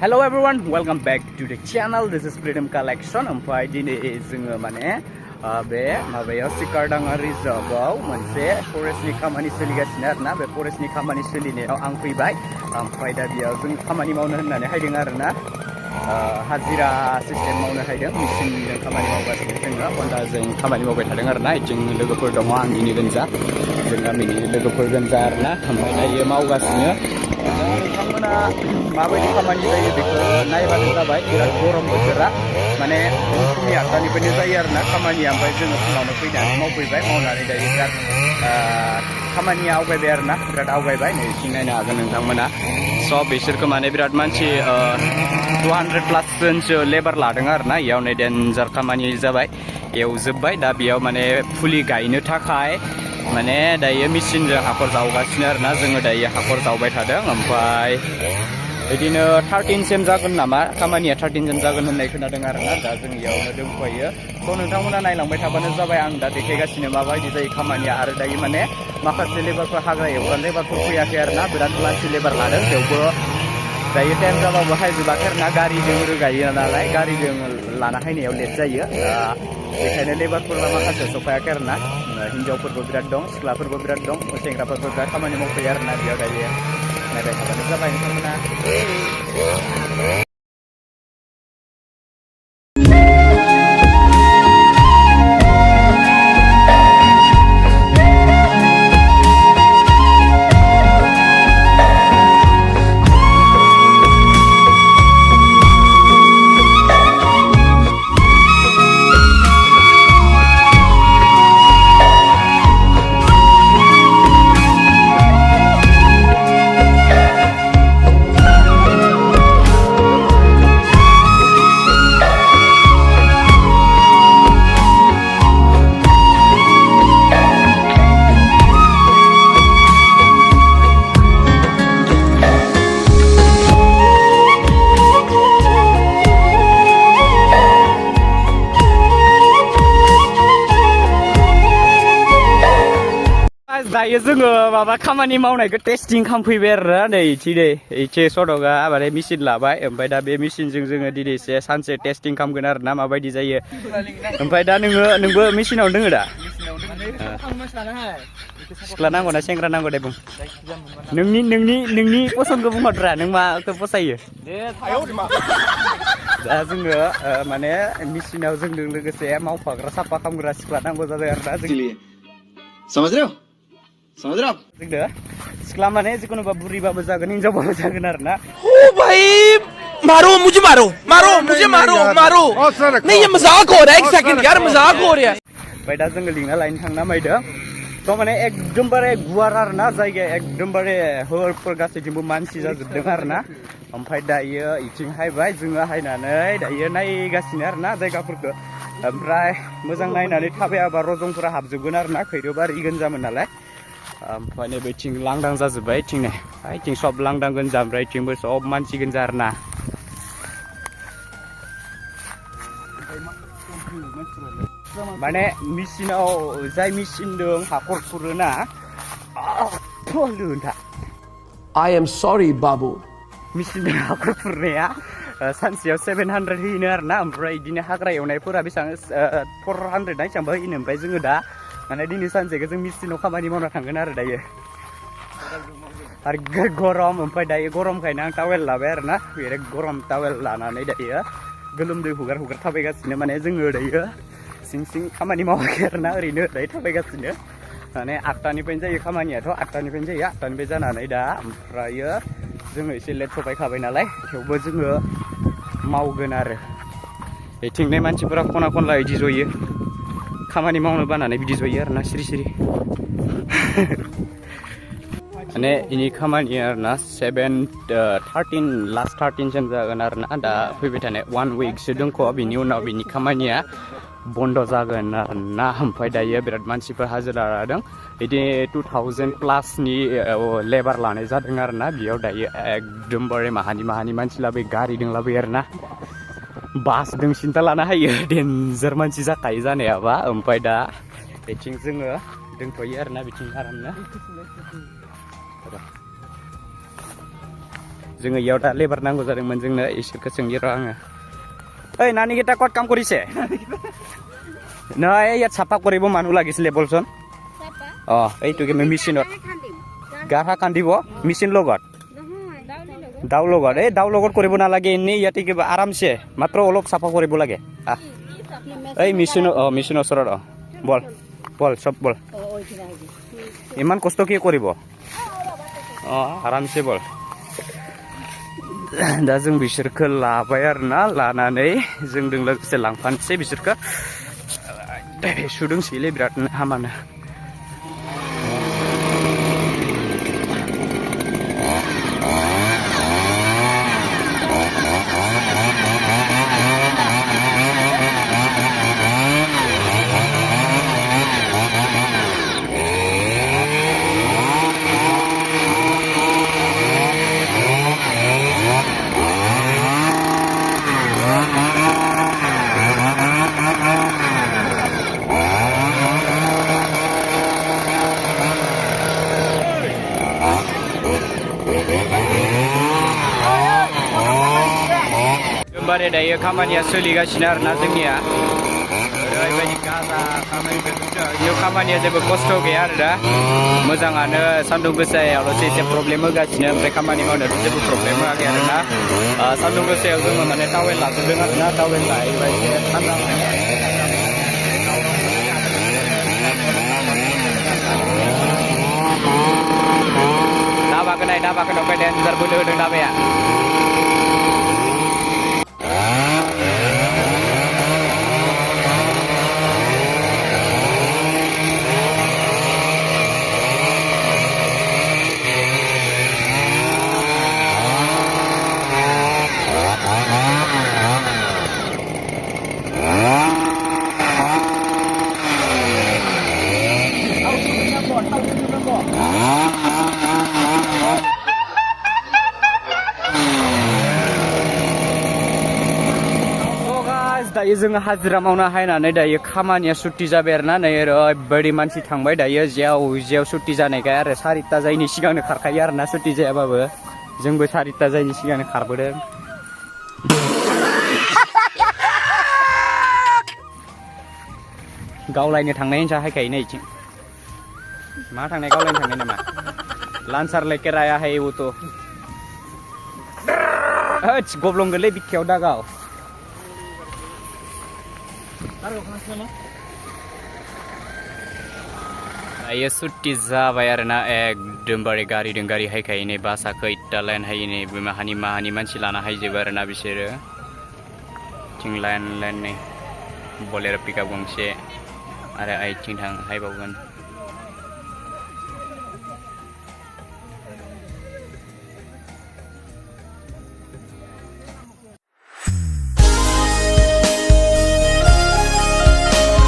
Hello everyone, welcome back to the channel. This is Freedom Collection. Ompay dini जोङो माने बे माबायाव सिकारडांगा रिजार्भआव मोनसे फरेस्टनि खामानि सोलिगासिनो आरोना बे फरेस्टनि खामानि सोलिनायाव आं फैबाय ओमफ्राय दा बेयाव जों खामानि मावनो होननानै हायदों आरोना हाजिरा सिस्टेम मावनो हायदों मेसिनजों खामानि मावगासिनो जोङो हन्डाजों खामानि मावबाय थादों आरोना जों लोगोफोर दङ आंनि गोनजा जों गामिनि लोगोफोर गोनजा आरोना ओमफ्राय दायो मावगासिनो नोंथांमोना माबायदि खामानि जायो बेखौ नायबानो जाबाय बिराद गरम बोथोरा माने फुंनि 8टानिफ्रायनो जायो आरोना खामानिया ओमफ्राय जोङो फुङावनो फैनानै मावफैबाय मावनानै दायो बिराद खामानिया आवगायबाय आरोना बिराद आवगायबाय नै बिथिं नायनो हागोन नोंथांमोना सब बिसोरखौ माने बिराद मानसि 200+ जनसो लेबार लादों आरोना इयाव नै डेन्जार खामानि जाबाय एवजोब्बाय दा बेयाव माने फुलि गायनो थाखाय माने दायो मेसिनजों हाखर जावगासिनो आरोना जोङो दायो हाखर जावबाय थादों ओमफ्राय बिदिनो 13सिम जागोन नामा खामानिया 13सिम जागोन होननाय खोनादों आरोना दा जों इयावनो दंफायो थ' नोंथांमोना नायलांबाय थाबानो जाबाय आं दा देखायगासिनो माबायदि जायो खामानिया आरो दायो माने माखासे लेबारफोर हाग्रा एवग्रा लेबारफोर फैयाखै आरोना बिराद मानसि लेबार लादों थेवबो दायो टाइम जाबाबो हायजोबाखै आरोना गारिजों रोगायो नालाय गारिजों लाना हायनायाव लेट जायो बेखायनो लेबारफोरा माखासे सफायाखै आरोना हिनजावफोरबो बिराद दं सिख्लाफोरबो बिराद दं सेंग्राफोरबो बिराद खामानि मावफैयो आरोना बेयाव दायो नायबाय थाबानो जाबाय नोंथांमोना दायो जोङो माबा खामानि मावनायखौ टेस्टिं खालामफैबाय आरोना नै इथि सदका माने मेसिन लाबाय ओमफ्राय दा बे मेसिनजों जोङो दिनै एसे सानसे टेस्टिं खालामगोन आरोना माबायदि जायो ओमफ्राय दा नोंबो मेसिनाव दोङो दा सिख्ला नांगौ ना सेंग्रा नांगौ दे बुं नोंनि पसन्दखौ बुंहरद्रा नों माखौ फसायो दा जोङो माने मेसिनाव जोंजों लोगोसे मावफाग्रा साफा खालामग्रा सिख्ला नांगौ जाबाय आरोना जों सिख्ला माने जिखुनु बुरिबाबो जागोन हिनजावबाबो जागोन आरोना ओ भाई मारो मुझे मारो नहीं ये मजाक हो रहा है एक सेकंड यार मजाक हो रहा है ओमफ्राय दा जोङो लिंना लायनो थांना मायदों थ' माने एकदमबारे गुवार आरोना जायगाया एकदमबारे हरफोर गासैथिंबो मानसि जाजोबदों आरोना ओमफ्राय दायो इथिं हायबाय जोङो हायनानै दायो नायगासिनो आरोना जायगाफोरखौ ओमफ्राय मोजां नायनानै थाबायाबा रजंफोरा हाबजोबगोन आरोना खैरोबारि गोनजामोन नालाय ओमफ्राय नै बेथिं लांदां जाजोब्बाय इथिं सब लांदां गोनजा ओमफ्राय इथिंबो सब मानसि गोनजा आरोना माने मेसिनाव जाय मेसिनजों हाखर खुरोना I am sorry बाबु मेसिनजों हाखर खुरनाया सानसेयाव 700 होयोनो आरोना ओमफ्राय बिदिनो हाग्रा एवनायफोरा बेसेबां 400 ना बेसेबांबा होयोनो ओमफ्राय जोङो दा माने दिनै सानसेखौ जों मेसिनाव खामानि मावना थांगोन आरो दायो आरो गरम ओमफ्राय दायो गरमखायनो आं टावेल लाबाय आरोना बिराद गरम टावेल लानानै दायो गोलोमदै हुगार थाबायगासिनो माने जोङो दायो सिं खामानि मावाखै आरोना ओरैनो दायो थाबायगासिनो माने 8टानिफ्रायनो जायो खामानियाथ' 8टानिफ्रायनो जायो 8टानिफ्राय जानानै दा ओमफ्रायो जोङो एसे लेट सफायखाबाय नालाय थेवबो जोङो मावगोन आरो बेथिंनाय मानसिफोरा खना खनला बिदि जयो खामानि मावनो बानानै बिदि जयो आरोना सिरि माने इनि खामानिया आरोना 13 लास्ट 13सिम जागोन आरोना दा फैबाय थानाय 1 उइकसो दंख' बिनि उनाव बिनि खामानिया बन्द जागोन आरोना ओमफ्राय दायो बिराद मानसिफोर हाजिरा लादों बिदि 2000+ लेबार लानाय जादों आरोना बेयाव दायो एकदमबारे माहानि मानसि लाबोयो गारिजों लाबोयो आरोना बासजों सिन्था लानो हायो डेन्जार मानसि जाखायो जानायाबा ओमफ्राय दा बेथिं जोङो दोनथ'यो आरोना बिथिं आरामनो जोङो इयाव दा लेबार नांगौ जादोंमोन जोंनो इसोरखौ सोंनि र' आङो ओइ নানি কেইটা কত কাম কৰিছে নহয় ইয়াত চাফা কৰিব মানুহ লাগিছিলে বলচোন এইটো কি মেচিনত গাঢ়া কান্দিব মেচিন লগত দাও লগত এই দাও লগত কৰিব নালাগে এনেই ইয়াতে কিবা আৰামছে মাত্ৰ অলপ চাফা কৰিব লাগে এই মেচিনৰ ওচৰত বল বল চব বল ইমান কষ্ট কি কৰিব आरामसे बल दा जों बिसोरखौ लाबाय आरोना लानानै जोंजों लोगोसे लांफानोसै बिसोरखौ सुदोंसैलै बिरादनो हामानो बारे दायो खामानिया सोलिगासिनो आरोना जोंनिया ओरैबायदि गाजा खामानिया जेबो खस्थ' गैया आरो दा मोजाङानो सान्दुं गोसायावल'सो एसे प्रब्लेम होगासिनो ओमफ्राय खामानि मावनायावथ' जेबो प्रब्लेम होआखै आरोना सान्दुं गोसायाव जोङो माने टावेल लाजोबदों आरोना टावेल लायोबा एसे थान्दा दाबाखौ ओमफ्राय डेन्जार बोलो होदों दाबाया दायो जोङो हाजिरा मावना हायनानै दायो खामानिया सुट्टि जाबाय आरोना नै ओरैबायदि मानसि थांबाय दायो जेयाव सुट्टि जानायखाय आरो 4टा जायनि सिगांनो खारखायो आरोना सुट्टि जायाबाबो जोंबो 4टा जायनि सिगांनो खारबोदों गावलायनो थांनाय हिंसा हायखायो नै इथिं मा थांनाय गावलायनो थांनाय नामा लान्सार लेके राया है वो तो गब्लंगोलै बिखायाव दागाव दायो सुट्टि जाबाय आरोना एकदमबारे गारिजों गारि हायखायो नै बासाखौ इटा लाइन हायो नै माहानि मानसि लाना हायजोबो आरोना बिसोरो थिं लाइन नै बलेर पिकआप गंसे आरो आइथिं हायबावगोन